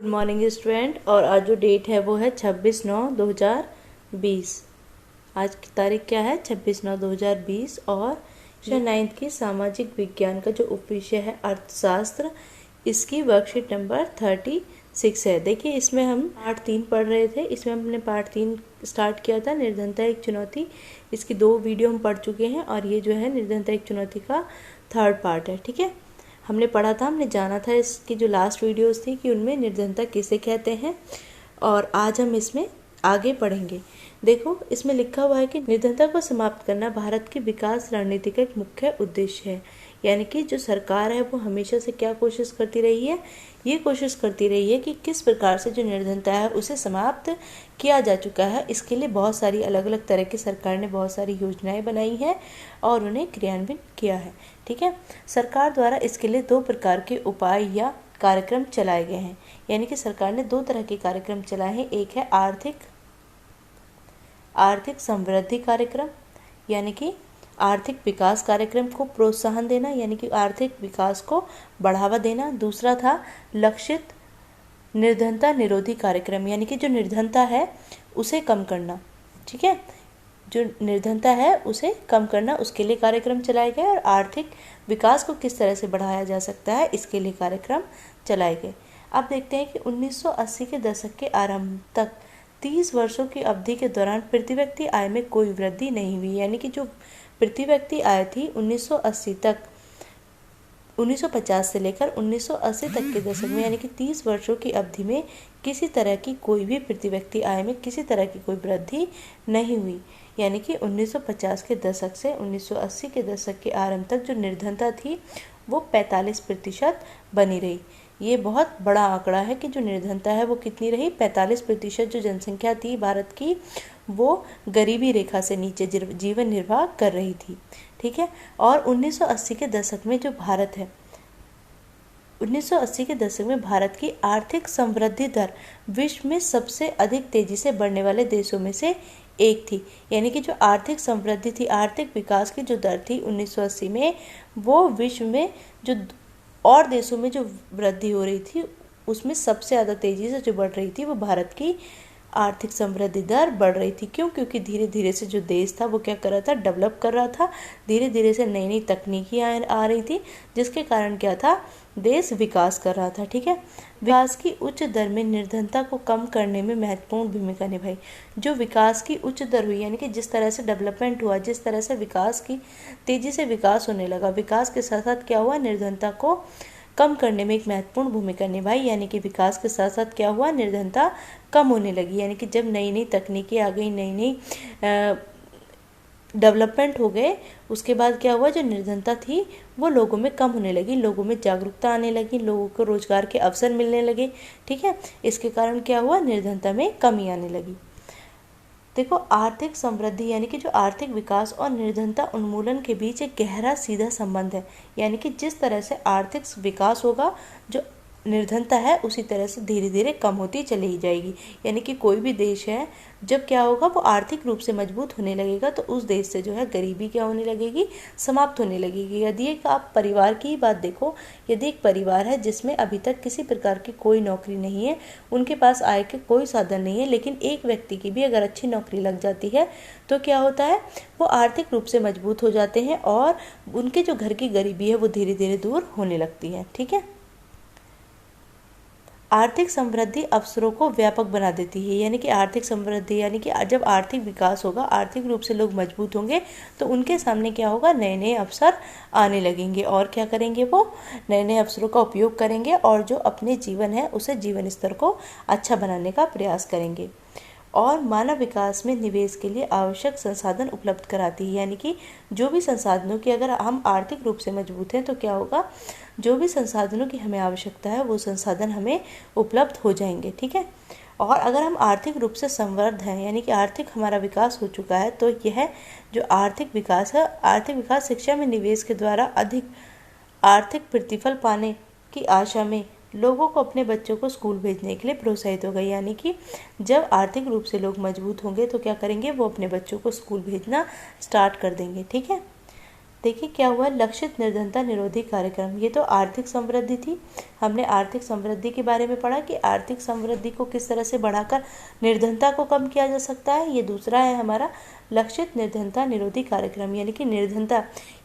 Good morning student. और आज जो डेट है वो है 26/9/2020। आज की तारीख क्या है? 26/9/2020। और कक्षा 9th की सामाजिक विज्ञान का जो उप विषय है अर्थशास्त्र, इसकी वर्कशीट नंबर 36 है। देखिए, इसमें हम पार्ट 3 पढ़ रहे थे। इसमें हमने पार्ट 3 स्टार्ट किया था, निर्धनता एक चुनौती। इसकी 2 वीडियो हम पढ़ चुके हैं और ये जो है निर्धनता एक चुनौती का 3rd पार्ट है। ठीक है, हमने पढ़ा था, हमने जाना था इसकी जो लास्ट वीडियोस थी कि उनमें निर्धनता किसे कहते हैं, और आज हम इसमें आगे पढ़ेंगे। देखो, इसमें लिखा हुआ है कि निर्धनता को समाप्त करना भारत की विकास रणनीति का एक मुख्य उद्देश्य है। यानी कि जो सरकार है वो हमेशा से क्या कोशिश करती रही है? ये कोशिश करती रही है कि किस प्रकार से जो निर्धनता है उसे समाप्त किया जा चुका है। इसके लिए बहुत सारी अलग अलग तरह की सरकार ने बहुत सारी योजनाएं बनाई हैं और उन्हें क्रियान्वित किया है। ठीक है, सरकार द्वारा इसके लिए 2 प्रकार के उपाय या कार्यक्रम चलाए गए हैं। यानी कि सरकार ने 2 तरह के कार्यक्रम चलाए हैं। एक है आर्थिक समृद्धि कार्यक्रम, यानी कि आर्थिक विकास कार्यक्रम को प्रोत्साहन देना, यानी कि आर्थिक विकास को बढ़ावा देना। दूसरा था लक्षित निर्धनता निरोधी कार्यक्रम, यानी कि जो निर्धनता है उसे कम करना। ठीक है, जो निर्धनता है उसे कम करना, उसके लिए कार्यक्रम चलाए गए। और आर्थिक विकास को किस तरह से बढ़ाया जा सकता है, इसके लिए कार्यक्रम चलाए गए। अब देखते हैं कि 1980 के दशक के आरंभ तक 30 वर्षों की अवधि के दौरान प्रति व्यक्ति आय में कोई वृद्धि नहीं हुई। यानी कि जो प्रति व्यक्ति आय थी 1950 से लेकर 1980 तक के दशक में, यानी कि 30 वर्षों की अवधि में किसी तरह की कोई भी प्रति व्यक्ति आय में किसी तरह की कोई वृद्धि नहीं हुई। यानी कि 1950 के दशक से 1980 के दशक के आरंभ तक जो निर्धनता थी वो 45% बनी रही। ये बहुत बड़ा आंकड़ा है कि जो निर्धनता है वो कितनी रही? 45%। जो जनसंख्या थी भारत की वो गरीबी रेखा से नीचे जीवन निर्वाह कर रही थी। ठीक है, और 1980 के दशक में जो भारत है, 1980 के दशक में भारत की आर्थिक समृद्धि दर विश्व में सबसे अधिक तेजी से बढ़ने वाले देशों में से एक थी। यानी कि जो आर्थिक समृद्धि थी, आर्थिक विकास की जो दर थी 1980 में, वो विश्व में जो और देशों में जो वृद्धि हो रही थी उसमें सबसे ज़्यादा तेजी से जो बढ़ रही थी वो भारत की आर्थिक समृद्धि दर बढ़ रही थी। क्यों? क्योंकि धीरे धीरे से जो देश था वो क्या कर रहा था? डेवलप कर रहा था। धीरे धीरे से नई नई तकनीकी आ रही थी, जिसके कारण क्या था? देश विकास कर रहा था। ठीक है, विकास की उच्च दर में निर्धनता को कम करने में महत्वपूर्ण भूमिका निभाई। जो विकास की उच्च दर हुई, यानी कि जिस तरह से डेवलपमेंट हुआ, जिस तरह से विकास की तेजी से विकास होने लगा, विकास के साथ साथ क्या हुआ? निर्धनता को कम करने में एक महत्वपूर्ण भूमिका निभाई। यानी कि विकास के साथ साथ क्या हुआ? निर्धनता कम होने लगी। यानी कि जब नई नई तकनीकें आ गई, नई नई डेवलपमेंट हो गए, उसके बाद क्या हुआ? जो निर्धनता थी वो लोगों में कम होने लगी, लोगों में जागरूकता आने लगी, लोगों को रोजगार के अवसर मिलने लगे। ठीक है, इसके कारण क्या हुआ? निर्धनता में कमी आने लगी। देखो, आर्थिक समृद्धि यानी कि जो आर्थिक विकास और निर्धनता उन्मूलन के बीच एक गहरा सीधा संबंध है। यानी कि जिस तरह से आर्थिक विकास होगा, जो निर्धनता है उसी तरह से धीरे धीरे कम होती चली ही जाएगी। यानी कि कोई भी देश है, जब क्या होगा? वो आर्थिक रूप से मजबूत होने लगेगा तो उस देश से जो है गरीबी क्या होने लगेगी? समाप्त होने लगेगी। यदि एक आप परिवार की बात देखो, यदि एक परिवार है जिसमें अभी तक किसी प्रकार की कोई नौकरी नहीं है, उनके पास आय के कोई साधन नहीं है, लेकिन एक व्यक्ति की भी अगर अच्छी नौकरी लग जाती है तो क्या होता है? वो आर्थिक रूप से मजबूत हो जाते हैं और उनके जो घर की गरीबी है वो धीरे धीरे दूर होने लगती है। ठीक है, आर्थिक समृद्धि अवसरों को व्यापक बना देती है। यानी कि आर्थिक समृद्धि यानी कि जब आर्थिक विकास होगा, आर्थिक रूप से लोग मजबूत होंगे तो उनके सामने क्या होगा? नए नए अवसर आने लगेंगे। और क्या करेंगे? वो नए नए अवसरों का उपयोग करेंगे और जो अपने जीवन है उसे जीवन स्तर को अच्छा बनाने का प्रयास करेंगे। और मानव विकास में निवेश के लिए आवश्यक संसाधन उपलब्ध कराती है। यानी कि जो भी संसाधनों की, अगर हम आर्थिक रूप से मजबूत हैं तो क्या होगा? जो भी संसाधनों की हमें आवश्यकता है वो संसाधन हमें उपलब्ध हो जाएंगे। ठीक है, और अगर हम आर्थिक रूप से समृद्ध हैं, यानी कि आर्थिक हमारा विकास हो चुका है, तो यह जो आर्थिक विकास है, आर्थिक विकास शिक्षा में निवेश के द्वारा अधिक आर्थिक प्रतिफल पाने की आशा में लोगों को अपने बच्चों को स्कूल भेजने के लिए प्रोत्साहित हो गई। यानी कि जब आर्थिक रूप से लोग मजबूत होंगे तो क्या करेंगे? वो अपने बच्चों को स्कूल भेजना स्टार्ट कर देंगे। ठीक है, देखिए क्या हुआ, लक्षित निर्धनता निरोधी कार्यक्रम। ये तो आर्थिक समृद्धि थी, हमने आर्थिक समृद्धि के बारे में पढ़ा कि आर्थिक समृद्धि को किस तरह से बढ़ाकर निर्धनता को कम किया जा सकता है। ये दूसरा है हमारा लक्षित निर्धनता निरोधी कार्यक्रम, यानी कि निर्धनता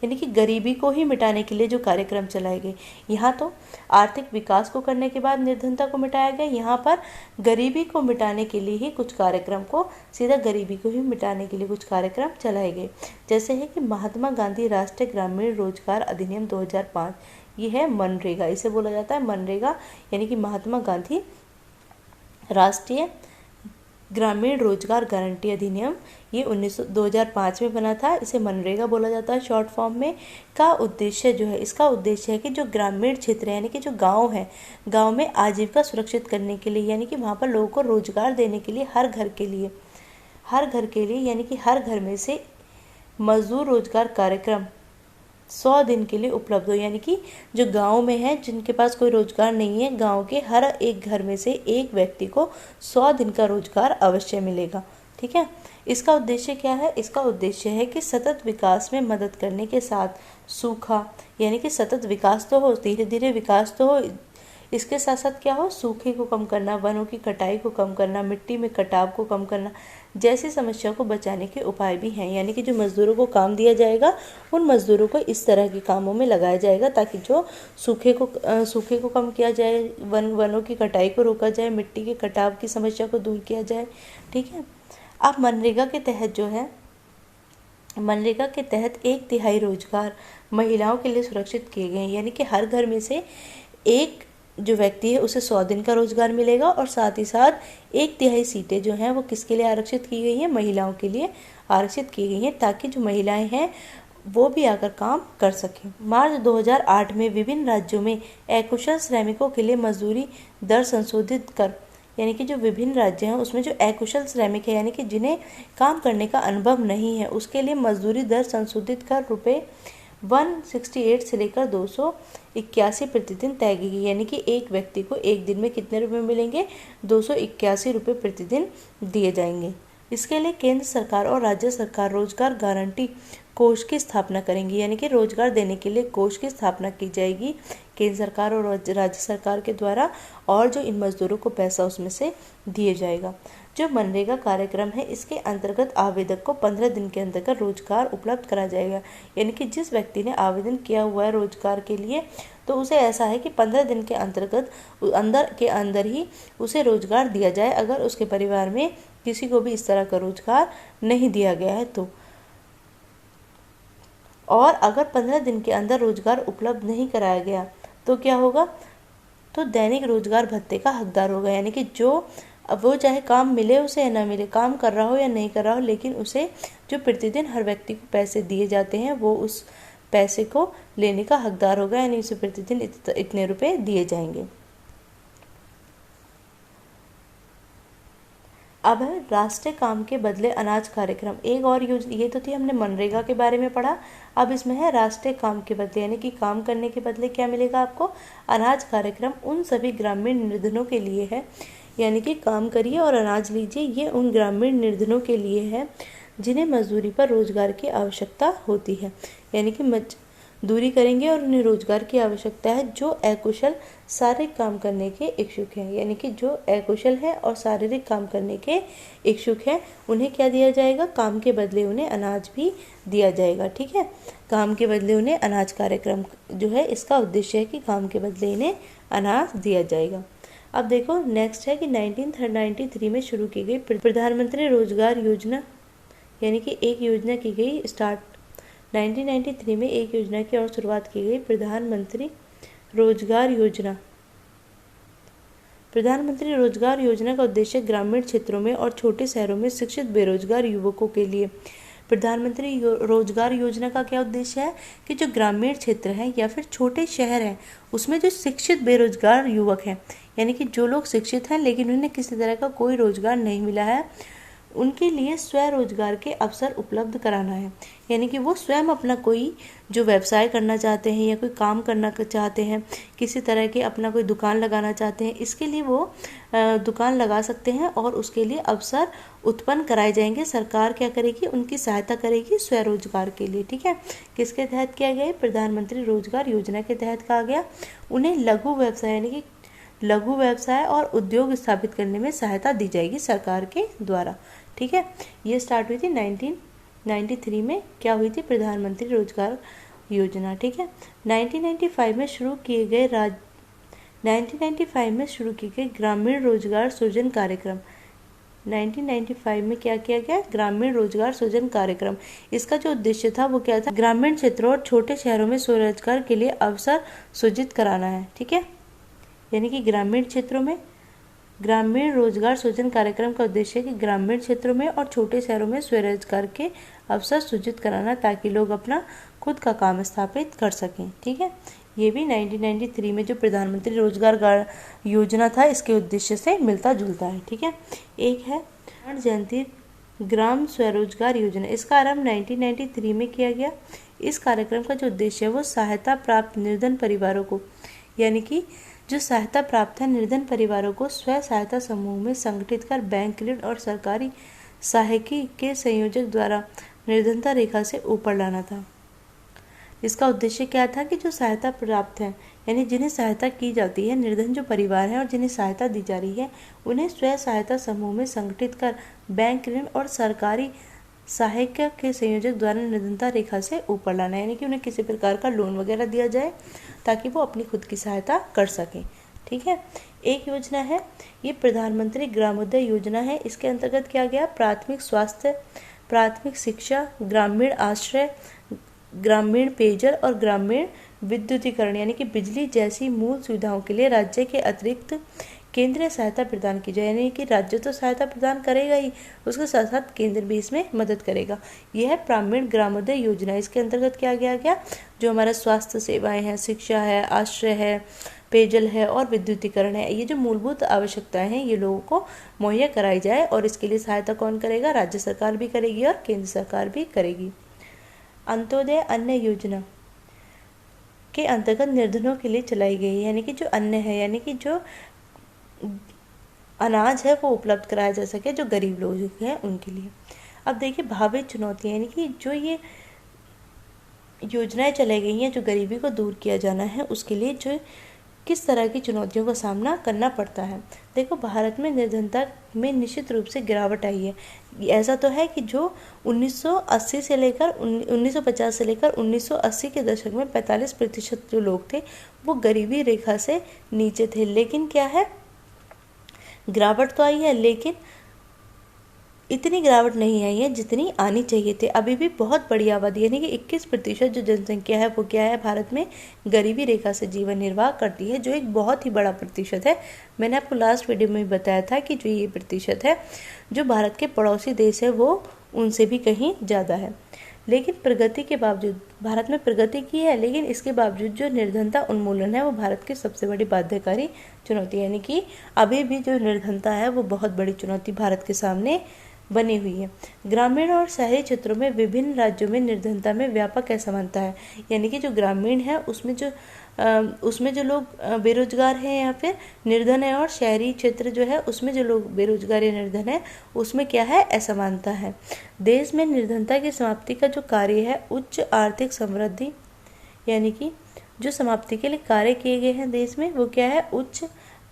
यानी कि गरीबी को ही मिटाने के लिए जो कार्यक्रम चलाए गए। यहाँ तो आर्थिक विकास को करने के बाद निर्धनता को मिटाया गया, यहाँ पर गरीबी को मिटाने के लिए ही कुछ कार्यक्रम को सीधा गरीबी को ही मिटाने के लिए कुछ कार्यक्रम चलाए गए। जैसे है कि महात्मा गांधी राष्ट्रीय ग्रामीण रोजगार अधिनियम 2005, ये है मनरेगा, इसे बोला जाता है मनरेगा, यानी कि महात्मा गांधी राष्ट्रीय ग्रामीण रोजगार गारंटी अधिनियम, ये 2005 में बना था। इसे मनरेगा बोला जाता है शॉर्ट फॉर्म में। का उद्देश्य जो है, इसका उद्देश्य है कि जो ग्रामीण क्षेत्र है यानी कि जो गांव है, गांव में आजीविका सुरक्षित करने के लिए, यानी कि वहाँ पर लोगों को रोजगार देने के लिए हर घर के लिए यानी कि हर घर में से मजदूर रोजगार कार्यक्रम 100 दिन के लिए उपलब्ध हो। यानी कि जो गांव में है जिनके पास कोई रोजगार नहीं है, गांव के हर एक घर में से एक व्यक्ति को 100 दिन का रोजगार अवश्य मिलेगा। ठीक है, इसका उद्देश्य क्या है? इसका उद्देश्य है कि सतत विकास में मदद करने के साथ सूखा, यानी कि सतत विकास तो हो, धीरे धीरे विकास तो हो, इसके साथ साथ क्या हो, सूखे को कम करना, वनों की कटाई को कम करना, मिट्टी में कटाव को कम करना जैसी समस्या को बचाने के उपाय भी हैं। यानी कि जो मजदूरों को काम दिया जाएगा उन मजदूरों को इस तरह के कामों में लगाया जाएगा ताकि जो सूखे को कम किया जाए, वनों की कटाई को रोका जाए, मिट्टी के कटाव की समस्या को दूर किया जाए। ठीक है, अब मनरेगा के तहत जो है, मनरेगा के तहत 1/3 रोजगार महिलाओं के लिए सुरक्षित किए गए हैं। यानी कि हर घर में से एक जो व्यक्ति है उसे 100 दिन का रोजगार मिलेगा और साथ ही साथ 1/3 सीटें जो हैं वो किसके लिए आरक्षित की गई हैं? महिलाओं के लिए आरक्षित की गई हैं ताकि जो महिलाएं हैं वो भी आकर काम कर सकें। मार्च 2008 में विभिन्न राज्यों में अकुशल श्रमिकों के लिए मजदूरी दर संशोधित कर, यानी कि जो विभिन्न राज्य हैं उसमें जो अकुशल श्रमिक है यानी कि जिन्हें काम करने का अनुभव नहीं है उसके लिए मजदूरी दर संशोधित कर ₹168 से लेकर 281 प्रतिदिन तय की गई। यानी कि एक व्यक्ति को एक दिन में कितने रुपए मिलेंगे? 281 रुपये प्रतिदिन दिए जाएंगे। इसके लिए केंद्र सरकार और राज्य सरकार रोजगार गारंटी कोष की स्थापना करेंगी। यानी कि रोजगार देने के लिए कोष की स्थापना की जाएगी केंद्र सरकार और राज्य सरकार के द्वारा, और जो इन मजदूरों को पैसा उसमें से दिए जाएगा। जो मनरेगा कार्यक्रम है इसके अंतर्गत आवेदक को 15 दिन के अंतर्गत रोजगार उपलब्ध करा जाएगा। यानी कि जिस व्यक्ति ने आवेदन किया हुआ है रोजगार के लिए तो उसे ऐसा है कि 15 दिन के अंदर ही उसे रोजगार दिया जाए अगर उसके परिवार में किसी को भी इस तरह का रोजगार नहीं दिया गया है तो। और अगर 15 दिन के अंदर रोजगार उपलब्ध नहीं कराया गया तो क्या होगा? तो दैनिक रोजगार भत्ते का हकदार होगा। यानी कि अब वो चाहे काम मिले उसे या ना मिले, काम कर रहा हो या नहीं कर रहा हो, लेकिन उसे जो प्रतिदिन हर व्यक्ति को पैसे दिए जाते हैं वो उस पैसे को लेने का हकदार होगा। यानी उसे प्रतिदिन इतने रुपए दिए जाएंगे। अब है राष्ट्रीय काम के बदले अनाज कार्यक्रम। एक और योजना, ये तो थी हमने मनरेगा के बारे में पढ़ा, अब इसमें है राष्ट्रीय काम के बदले, यानी कि काम करने के बदले क्या मिलेगा आपको? अनाज कार्यक्रम उन सभी ग्रामीण निर्धनों के लिए है, यानी कि काम करिए और अनाज लीजिए। ये उन ग्रामीण निर्धनों के लिए है जिन्हें मजदूरी पर रोजगार की आवश्यकता होती है। यानी कि मजदूरी करेंगे और उन्हें रोजगार की आवश्यकता है जो अकुशल शारीरिक काम करने के इच्छुक हैं। यानी कि जो अकुशल है और शारीरिक काम करने के इच्छुक हैं उन्हें क्या दिया जाएगा? काम के बदले उन्हें अनाज भी दिया जाएगा। ठीक है, काम के बदले उन्हें अनाज कार्यक्रम जो है इसका उद्देश्य है कि काम के बदले इन्हें अनाज दिया जाएगा। अब देखो नेक्स्ट है कि 1993 में शुरू की गई प्रधानमंत्री रोजगार योजना, यानी कि एक योजना की गई स्टार्ट। 1993 में एक योजना की और शुरुआत की गई, प्रधानमंत्री रोजगार योजना। प्रधानमंत्री रोजगार योजना का उद्देश्य ग्रामीण क्षेत्रों में और छोटे शहरों में शिक्षित बेरोजगार युवकों के लिए। प्रधानमंत्री रोजगार योजना का क्या उद्देश्य है कि जो ग्रामीण क्षेत्र हैं या फिर छोटे शहर हैं उसमें जो शिक्षित बेरोजगार युवक हैं, यानी कि जो लोग शिक्षित हैं लेकिन उन्हें किसी तरह का कोई रोजगार नहीं मिला है, उनके लिए स्वरोजगार के अवसर उपलब्ध कराना है। यानी कि वो स्वयं अपना कोई जो व्यवसाय करना चाहते हैं या कोई काम करना चाहते हैं, किसी तरह के अपना कोई दुकान लगाना चाहते हैं, इसके लिए वो दुकान लगा सकते हैं और उसके लिए अवसर उत्पन्न कराए जाएंगे। सरकार क्या करेगी, उनकी सहायता करेगी स्वरोजगार के लिए। ठीक है, किसके तहत किया गया? प्रधानमंत्री रोजगार योजना के तहत कहा गया। उन्हें लघु व्यवसाय यानी कि लघु व्यवसाय और उद्योग स्थापित करने में सहायता दी जाएगी सरकार के द्वारा। ठीक है, ये स्टार्ट हुई थी 1993 में। क्या हुई थी? प्रधानमंत्री रोजगार योजना। ठीक है, 1995 में शुरू किए गए 1995 में शुरू किए गए ग्रामीण रोजगार सृजन कार्यक्रम। 1995 में क्या किया गया? ग्रामीण रोजगार सृजन कार्यक्रम। इसका जो उद्देश्य था वो क्या था? ग्रामीण क्षेत्रों और छोटे शहरों में स्वरोजगार के लिए अवसर सृजित कराना है। ठीक है, यानी कि ग्रामीण क्षेत्रों में ग्रामीण रोजगार सृजन कार्यक्रम का उद्देश्य है कि ग्रामीण क्षेत्रों में और छोटे शहरों में स्वरोजगार के अवसर सृजित कराना, ताकि लोग अपना खुद का काम स्थापित कर सकें। ठीक है, ये भी 1993 में जो प्रधानमंत्री रोजगार योजना था इसके उद्देश्य से मिलता जुलता है। ठीक है, एक है स्वर्ण जयंती ग्राम स्वरोजगार योजना। इसका आरंभ 1993 में किया गया। इस कार्यक्रम का जो उद्देश्य है वो सहायता प्राप्त निर्धन परिवारों को, यानी कि जो सहायता प्राप्त है निर्धन परिवारों को स्व सहायता समूह में संगठित कर बैंक ऋण और सरकारी सहायकी के संयोजक द्वारा निर्धनता रेखा से ऊपर लाना था। इसका उद्देश्य क्या था कि जो सहायता प्राप्त है, यानी जिन्हें सहायता की जाती है, निर्धन जो परिवार है और जिन्हें सहायता दी जा रही है, उन्हें स्व सहायता समूह में संगठित कर बैंक ऋण और सरकारी सहायक के संयोजक द्वारा निर्धनता रेखा से ऊपर लाना, यानी कि उन्हें किसी प्रकार का लोन वगैरह दिया जाए ताकि वो अपनी खुद की सहायता कर सकें। ठीक है, एक योजना है ये प्रधानमंत्री ग्रामोदय योजना है। इसके अंतर्गत क्या गया? प्राथमिक स्वास्थ्य, प्राथमिक शिक्षा, ग्रामीण आश्रय, ग्रामीण पेयजल और ग्रामीण विद्युतीकरण यानी कि बिजली जैसी मूल सुविधाओं के लिए राज्य के अतिरिक्त केंद्रीय सहायता प्रदान की जाए। यानी कि राज्य तो सहायता प्रदान करेगा ही, उसके साथ साथ केंद्र भी इसमें मदद करेगा। यह है ग्रामीण ग्रामोदय योजना। इसके अंतर्गत क्या गया? जो हमारा स्वास्थ्य सेवाएं हैं, शिक्षा है, आश्रय है, पेयजल है और विद्युतीकरण है, ये जो मूलभूत आवश्यकताएं हैं ये लोगों को मुहैया कराई जाए। और इसके लिए सहायता कौन करेगा? राज्य सरकार भी करेगी और केंद्र सरकार भी करेगी। अंत्योदय अन्न योजना के अंतर्गत निर्धनों के लिए चलाई गई, यानी कि जो अन्न है, यानी कि जो अनाज है वो उपलब्ध कराया जा सके जो गरीब लोग हैं उनके लिए। अब देखिए भावी चुनौतियाँ, यानी कि जो ये योजनाएं चलाई गई हैं जो गरीबी को दूर किया जाना है उसके लिए जो किस तरह की चुनौतियों का सामना करना पड़ता है। देखो भारत में निर्धनता में निश्चित रूप से गिरावट आई है। ऐसा तो है कि जो 1950 से लेकर 1980 के दशक में 45% जो लोग थे वो गरीबी रेखा से नीचे थे। लेकिन क्या है, गिरावट तो आई है लेकिन इतनी गिरावट नहीं आई है जितनी आनी चाहिए थी। अभी भी बहुत बड़ी आबादी यानी कि 21% जो जनसंख्या है वो क्या है, भारत में गरीबी रेखा से जीवन निर्वाह करती है, जो एक बहुत ही बड़ा प्रतिशत है। मैंने आपको लास्ट वीडियो में बताया था कि जो ये प्रतिशत है जो भारत के पड़ोसी देश है वो उनसे भी कहीं ज़्यादा है। लेकिन प्रगति के बावजूद भारत में प्रगति की है, लेकिन इसके बावजूद जो निर्धनता उन्मूलन है वो भारत की सबसे बड़ी बाध्यकारी चुनौती है। यानी कि अभी भी जो निर्धनता है वो बहुत बड़ी चुनौती भारत के सामने बनी हुई है। ग्रामीण और शहरी क्षेत्रों में विभिन्न राज्यों में निर्धनता में व्यापक असमानता है। यानी कि जो ग्रामीण है उसमें जो लोग बेरोजगार हैं या फिर निर्धन है, और शहरी क्षेत्र जो है उसमें जो लोग बेरोजगार या निर्धन है उसमें क्या है, असमानता है। देश में निर्धनता की समाप्ति का जो कार्य है उच्च आर्थिक समृद्धि, यानी कि जो समाप्ति के लिए कार्य किए गए हैं देश में वो क्या है, उच्च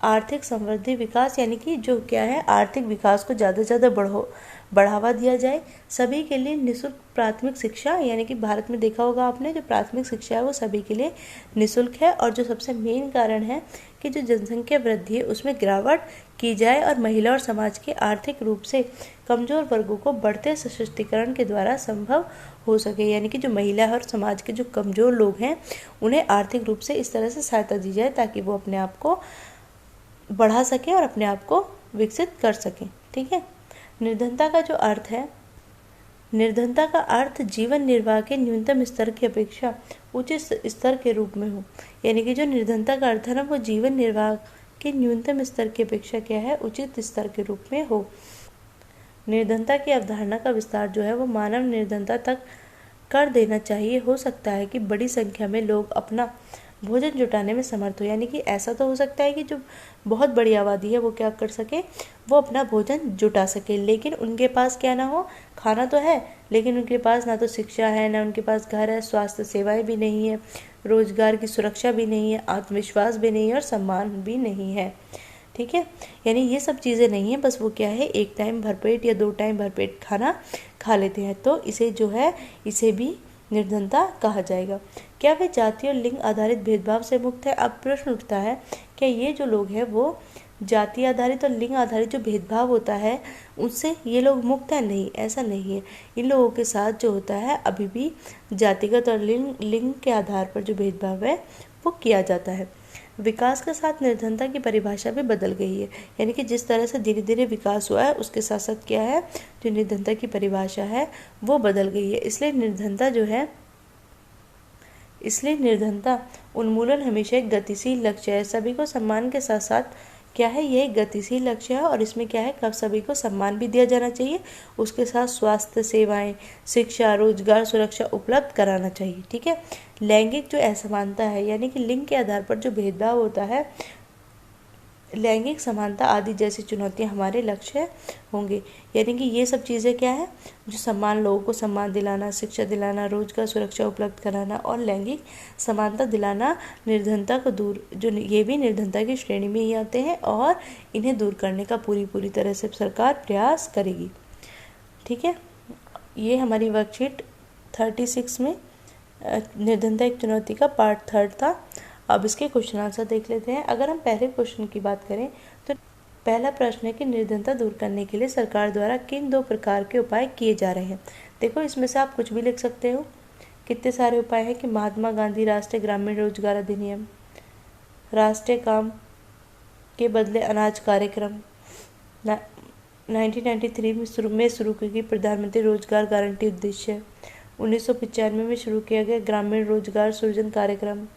आर्थिक समृद्धि विकास, यानी कि जो क्या है आर्थिक विकास को ज़्यादा से ज़्यादा बढ़ावा दिया जाए। सभी के लिए निःशुल्क प्राथमिक शिक्षा, यानी कि भारत में देखा होगा आपने जो प्राथमिक शिक्षा है वो सभी के लिए निःशुल्क है। और जो सबसे मेन कारण है कि जो जनसंख्या वृद्धि है उसमें गिरावट की जाए और महिला और समाज के आर्थिक रूप से कमजोर वर्गों को बढ़ते सशक्तिकरण के द्वारा संभव हो सके। यानी कि जो महिला और समाज के जो कमजोर लोग हैं उन्हें आर्थिक रूप से इस तरह से सहायता दी जाए ताकि वो अपने आप को बढ़ा सके और अपने आप को विकसित कर सके। ठीक है, निर्धनता का जो अर्थ है, निर्धनता का अर्थ जीवन निर्वाह के न्यूनतम स्तर की अपेक्षा उचित स्तर के रूप में हो। यानी कि जो निर्धनता का अर्थ है ना वो जीवन निर्वाह के न्यूनतम स्तर की अपेक्षा क्या है, उचित स्तर के रूप में हो। निर्धनता की अवधारणा का विस्तार जो है वो मानव निर्धनता तक कर देना चाहिए। हो सकता है कि बड़ी संख्या में लोग अपना भोजन जुटाने में समर्थ हो, यानी कि ऐसा तो हो सकता है कि जो बहुत बड़ी आबादी है वो क्या कर सके, वो अपना भोजन जुटा सके, लेकिन उनके पास क्या ना हो, खाना तो है लेकिन उनके पास ना तो शिक्षा है, ना उनके पास घर है, स्वास्थ्य सेवाएं भी नहीं है, रोजगार की सुरक्षा भी नहीं है, आत्मविश्वास भी नहीं है और सम्मान भी नहीं है। ठीक है, यानी ये सब चीज़ें नहीं है, बस वो क्या है, एक टाइम भरपेट या 2 टाइम भरपेट खाना खा लेते हैं, तो इसे जो है इसे भी निर्धनता कहा जाएगा। क्या वे जाति और लिंग आधारित भेदभाव से मुक्त है? अब प्रश्न उठता है, क्या ये जो लोग हैं वो जाति आधारित और लिंग आधारित जो भेदभाव होता है उससे ये लोग मुक्त हैं? नहीं, ऐसा नहीं है। इन लोगों के साथ जो होता है अभी भी जातिगत और लिंग के आधार पर जो भेदभाव है वो किया जाता है। विकास के साथ निर्धनता की परिभाषा भी बदल गई है, यानी कि जिस तरह से धीरे धीरे विकास हुआ है उसके साथ साथ क्या है, जो निर्धनता की परिभाषा है वो बदल गई है। इसलिए निर्धनता उन्मूलन हमेशा एक गतिशील लक्ष्य है। सभी को सम्मान के साथ साथ क्या है, ये एक गतिशील लक्ष्य है और इसमें क्या है, कब सभी को सम्मान भी दिया जाना चाहिए, उसके साथ स्वास्थ्य सेवाएं, शिक्षा, रोजगार, सुरक्षा उपलब्ध कराना चाहिए। ठीक है, लैंगिक जो असमानता है, यानी कि लिंग के आधार पर जो भेदभाव होता है, लैंगिक समानता आदि जैसी चुनौतियां हमारे लक्ष्य होंगे। यानी कि ये सब चीज़ें क्या है, जो सम्मान, लोगों को सम्मान दिलाना, शिक्षा दिलाना, रोजगार, सुरक्षा उपलब्ध कराना और लैंगिक समानता दिलाना, निर्धनता को दूर, जो ये भी निर्धनता की श्रेणी में ही आते हैं और इन्हें दूर करने का पूरी तरह से सरकार प्रयास करेगी। ठीक है, ये हमारी वर्कशीट 36 में निर्धनता एक चुनौती का पार्ट 3 था। अब इसके क्वेश्चन आंसर देख लेते हैं। अगर हम पहले क्वेश्चन की बात करें तो पहला प्रश्न है कि निर्धनता दूर करने के लिए सरकार द्वारा किन 2 प्रकार के उपाय किए जा रहे हैं। देखो, इसमें से आप कुछ भी लिख सकते हो, कितने सारे उपाय हैं कि महात्मा गांधी राष्ट्रीय ग्रामीण रोजगार अधिनियम, राष्ट्रीय काम के बदले अनाज कार्यक्रम, 1993 में शुरू की गई प्रधानमंत्री रोजगार गारंटी उद्देश्य, 1995 में शुरू किया गया ग्रामीण रोजगार सृजन कार्यक्रम,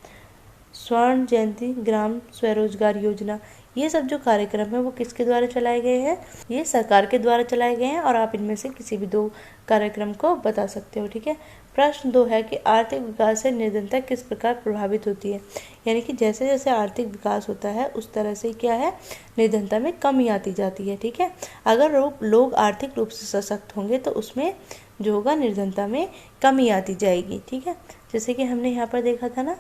स्वर्ण जयंती ग्राम स्वरोजगार योजना। ये सब जो कार्यक्रम है वो किसके द्वारा चलाए गए हैं, ये सरकार के द्वारा चलाए गए हैं और आप इनमें से किसी भी 2 कार्यक्रम को बता सकते हो। ठीक है, प्रश्न 2 है कि आर्थिक विकास से निर्धनता किस प्रकार प्रभावित होती है। यानी कि जैसे जैसे आर्थिक विकास होता है उस तरह से क्या है, निर्धनता में कमी आती जाती है। ठीक है, अगर लोग आर्थिक रूप से सशक्त होंगे तो उसमें जो होगा निर्धनता में कमी आती जाएगी। ठीक है, जैसे कि हमने यहाँ पर देखा था ना,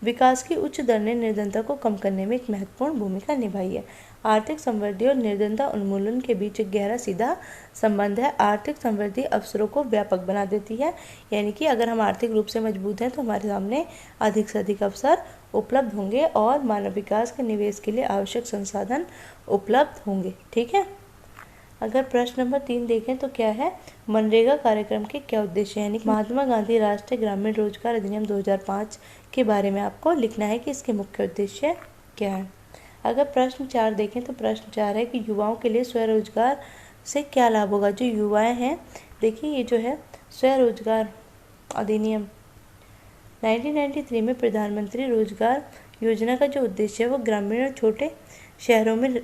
विकास की उच्च दर ने निर्धनता को कम करने में एक महत्वपूर्ण भूमिका निभाई है। आर्थिक समृद्धि और निर्धनता उन्मूलन के बीच एक गहरा सीधा संबंध है। आर्थिक समृद्धि अवसरों को व्यापक बना देती है, यानी कि अगर हम आर्थिक रूप से मजबूत हैं तो हमारे सामने अधिक से अधिक अवसर उपलब्ध होंगे और मानव विकास के निवेश के लिए आवश्यक संसाधन उपलब्ध होंगे। ठीक है, अगर प्रश्न नंबर 3 देखें तो क्या है, मनरेगा कार्यक्रम के क्या उद्देश्य है। यानी महात्मा गांधी राष्ट्रीय ग्रामीण रोजगार अधिनियम 2005 के बारे में आपको लिखना है कि इसके मुख्य उद्देश्य क्या है। अगर प्रश्न 4 देखें तो प्रश्न 4 है कि युवाओं के लिए स्वरोजगार से क्या लाभ होगा। जो युवाएं हैं, देखिए ये जो है स्वरोजगार अधिनियम 1993 में प्रधानमंत्री रोजगार योजना का जो उद्देश्य है वो ग्रामीण और छोटे शहरों में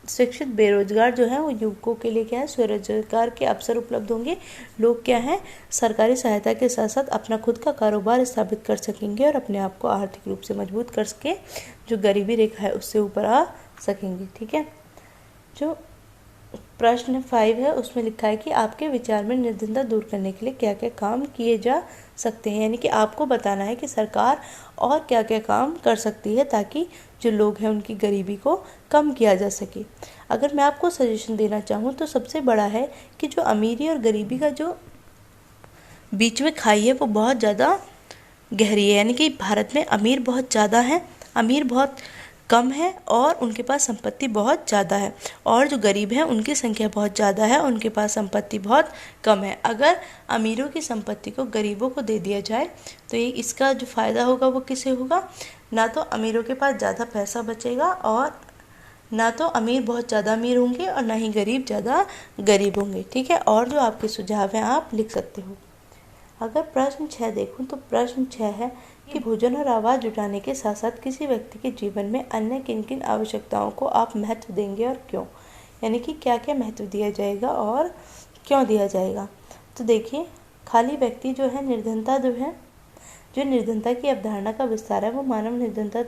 शिक्षित बेरोजगार जो है वो युवकों के लिए क्या है, स्वरोजगार के अवसर उपलब्ध होंगे। लोग क्या है, सरकारी सहायता के साथ साथ अपना खुद का कारोबार स्थापित कर सकेंगे और अपने आप को आर्थिक रूप से मजबूत कर सके, जो गरीबी रेखा है उससे ऊपर आ सकेंगे। ठीक है, जो प्रश्न 5 है उसमें लिखा है कि आपके विचार में निर्धनता दूर करने के लिए क्या क्या काम किए जा सकते हैं। यानी कि आपको बताना है कि सरकार और क्या क्या काम कर सकती है ताकि जो लोग हैं उनकी गरीबी को कम किया जा सके। अगर मैं आपको सजेशन देना चाहूँ तो सबसे बड़ा है कि जो अमीरी और गरीबी का जो बीच में खाई है वो बहुत ज़्यादा गहरी है। यानी कि भारत में अमीर बहुत ज़्यादा है, अमीर बहुत कम है और उनके पास संपत्ति बहुत ज़्यादा है, और जो गरीब हैं उनकी संख्या बहुत ज़्यादा है, उनके पास संपत्ति बहुत कम है। अगर अमीरों की संपत्ति को गरीबों को दे दिया जाए तो ये इसका जो फ़ायदा होगा वो किसे होगा, ना तो अमीरों के पास ज़्यादा पैसा बचेगा और ना तो अमीर बहुत ज़्यादा अमीर होंगे और ना ही गरीब ज़्यादा गरीब होंगे। ठीक है, और जो आपके सुझाव हैं आप लिख सकते हो। अगर प्रश्न 6 देखूं तो प्रश्न 6 है कि भोजन और आवास जुटाने के साथ साथ किसी व्यक्ति के जीवन में अन्य किन किन आवश्यकताओं को आप महत्व देंगे और क्यों, यानी कि क्या क्या महत्व दिया जाएगा और क्यों दिया जाएगा। तो देखिए, खाली व्यक्ति जो है, निर्धनता जो है, जो निर्धनता की अवधारणा का विस्तार है वो मानव निर्धनता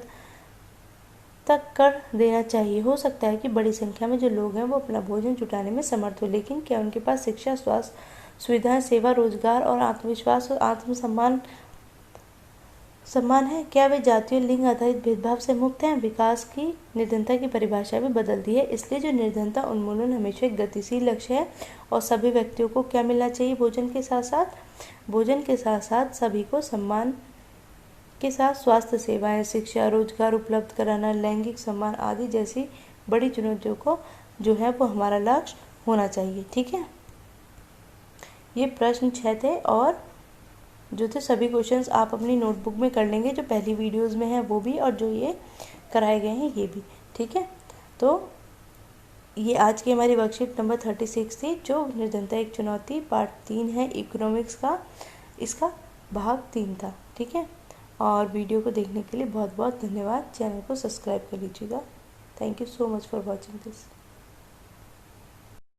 तक कर देना चाहिए। हो सकता है कि बड़ी संख्या में जो लोग हैं वो अपना भोजन जुटाने में समर्थ हो, लेकिन क्या उनके पास शिक्षा, स्वास्थ्य सुविधाएं, सेवा, रोजगार और आत्मविश्वास और आत्मसम्मान है? क्या वे जाति और लिंग आधारित भेदभाव से मुक्त हैं? विकास की निर्धनता की परिभाषा भी बदलती है, इसलिए जो निर्धनता उन्मूलन हमेशा एक गतिशील लक्ष्य है। और सभी व्यक्तियों को क्या मिलना चाहिए भोजन के साथ साथ? भोजन के साथ साथ सभी को सम्मान के साथ स्वास्थ्य सेवाएं, शिक्षा, रोजगार उपलब्ध कराना, लैंगिक सम्मान आदि जैसी बड़ी चुनौतियों को जो है वो हमारा लक्ष्य होना चाहिए। ठीक है, ये प्रश्न 6 थे और जो थे सभी क्वेश्चंस आप अपनी नोटबुक में कर लेंगे, जो पहली वीडियोस में है वो भी और जो ये कराए गए हैं ये भी। ठीक है, तो ये आज की हमारी वर्कशीट नंबर 36 थी, जो निर्धनता एक चुनौती पार्ट 3 है इकोनॉमिक्स का, इसका भाग 3 था। ठीक है, और वीडियो को देखने के लिए बहुत बहुत धन्यवाद। चैनल को सब्सक्राइब कर लीजिएगा। Thank you so much for watching this.